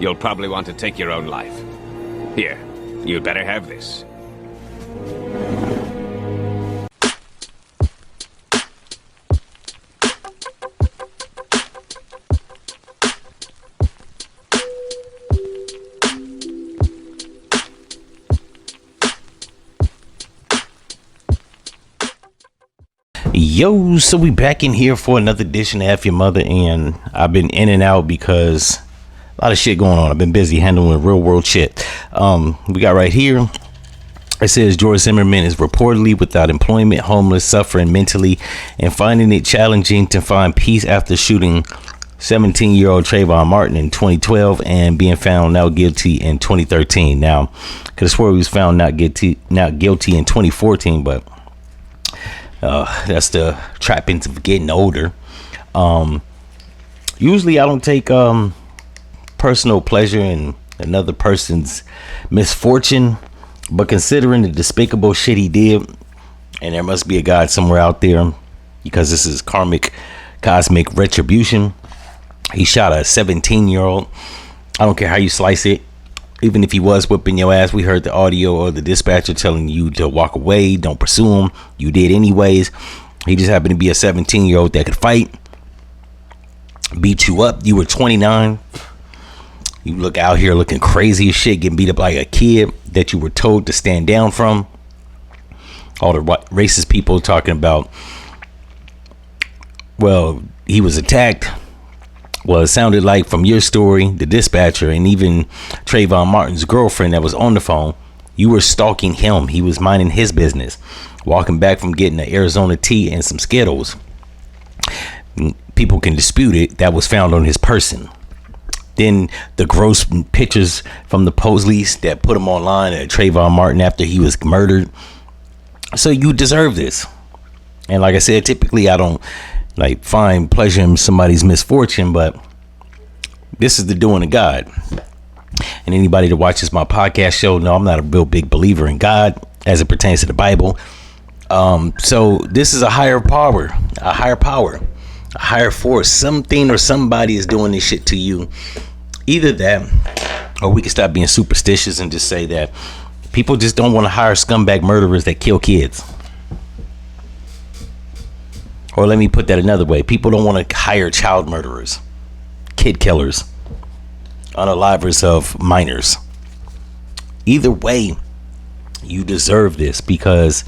you'll probably want to take your own life. Here, you'd better have this. Yo, so we back in here for another edition of F-ya-Motha, and I've been in and out because a lot of shit going on. I've been busy handling real world shit. We got right here, it says George Zimmerman is reportedly without employment, homeless, suffering mentally, and finding it challenging to find peace after shooting 17-year-old Trayvon Martin in 2012 and being found not guilty in 2013. Now, I could have swore he was found not guilty in 2014, but that's the trappings of getting older. Usually I don't take personal pleasure in another person's misfortune, but considering the despicable shit he did, and there must be a God somewhere out there, because this is cosmic retribution. He shot a 17-year-old. I don't care how you slice it. Even if he was whipping your ass, we heard the audio or the dispatcher telling you to walk away, don't pursue him. You did anyways. He just happened to be a 17-year-old that could fight. Beat you up. You were 29. You look out here looking crazy as shit, getting beat up like a kid that you were told to stand down from. All the racist people talking about, well, he was attacked. Well, it sounded like from your story, the dispatcher, and even Trayvon Martin's girlfriend that was on the phone, you were stalking him. He was minding his business, walking back from getting an Arizona tea and some Skittles. People can dispute it. That was found on his person. Then the gross pictures from the police that put him online at Trayvon Martin after he was murdered. So you deserve this. And like I said, typically I don't find pleasure in somebody's misfortune, but this is the doing of God. And anybody that watches my podcast show know I'm not a real big believer in God as it pertains to the Bible. So this is a higher power, a higher force. Something or somebody is doing this shit to you. Either that, or we can stop being superstitious and just say that people just don't want to hire scumbag murderers that kill kids. Or let me put that another way. People don't want to hire child murderers, kid killers, unalivers of minors. Either way, you deserve this, because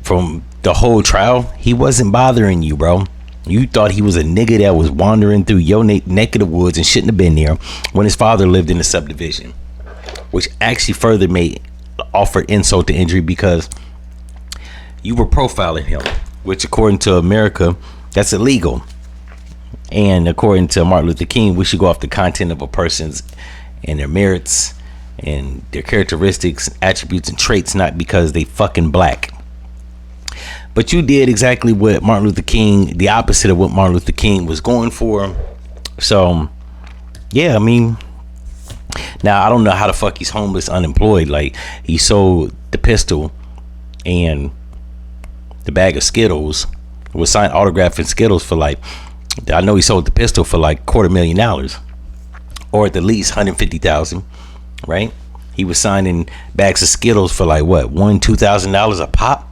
from the whole trial, he wasn't bothering you, bro. You thought he was a nigga that was wandering through your neck of the woods and shouldn't have been there when his father lived in the subdivision, which actually further offer insult to injury, because you were profiling him, which according to America, that's illegal. And according to Martin Luther King, we should go off the content of a person's and their merits and their characteristics, attributes, and traits, not because they fucking black. But you did exactly what Martin Luther King, the opposite of what Martin Luther King was going for. So, yeah, I mean, now I don't know how the fuck he's homeless, unemployed. He sold the pistol and the bag of Skittles, was signed autographing Skittles for I know he sold the pistol for $250,000, or at the least $150,000, right? He was signing bags of Skittles for $2,000 a pop.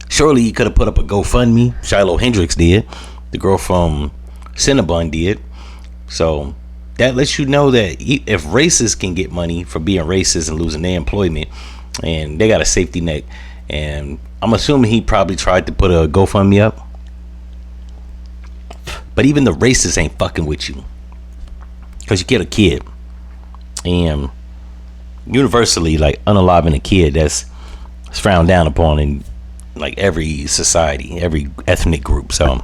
Surely he could have put up a GoFundMe. Shiloh Hendrix did. The girl from Cinnabon did. So that lets you know that if racists can get money for being racist and losing their employment, and they got a safety net, and I'm assuming he probably tried to put a GoFundMe up, but even the racists ain't fucking with you, because you get a kid, and universally unaliving a kid, that's frowned down upon in every society, every ethnic group. So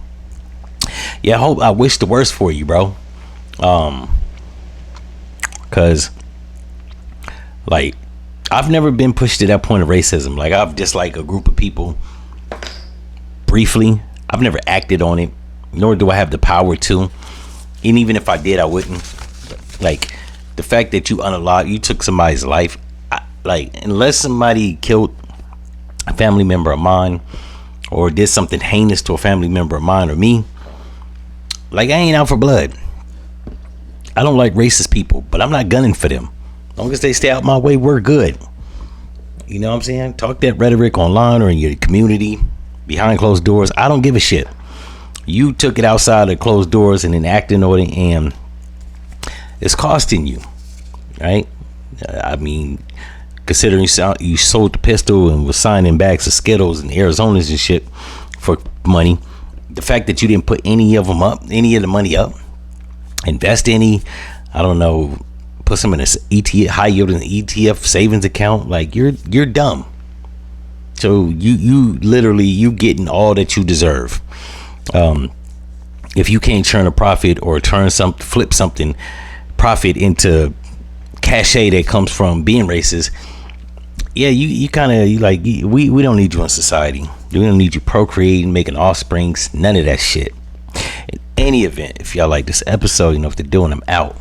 yeah, I wish the worst for you, bro, because I've never been pushed to that point of racism. I've disliked a group of people briefly. I've never acted on it, nor do I have the power to. And even if I did, I wouldn't. The fact that you took somebody's life, unless somebody killed a family member of mine or did something heinous to a family member of mine or me, Like, I ain't out for blood. I don't like racist people, but I'm not gunning for them. As long as they stay out my way, we're good. You know what I'm saying? Talk that rhetoric online or in your community, behind closed doors. I don't give a shit. You took it outside of closed doors and then acting on it, and it's costing you, right? I mean, considering you sold the pistol and was signing bags of Skittles and Arizonas and shit for money, the fact that you didn't put any of the money up, invest any, I don't know, put some in an ETF, high yielding ETF savings account, like you're dumb. So you literally, you getting all that you deserve. If you can't turn a profit or flip something profit into cachet that comes from being racist, yeah, you kind of like, we don't need you in society. We don't need you procreating, making offsprings, none of that shit. In any event, if y'all like this episode, you know what to do, and I'm out.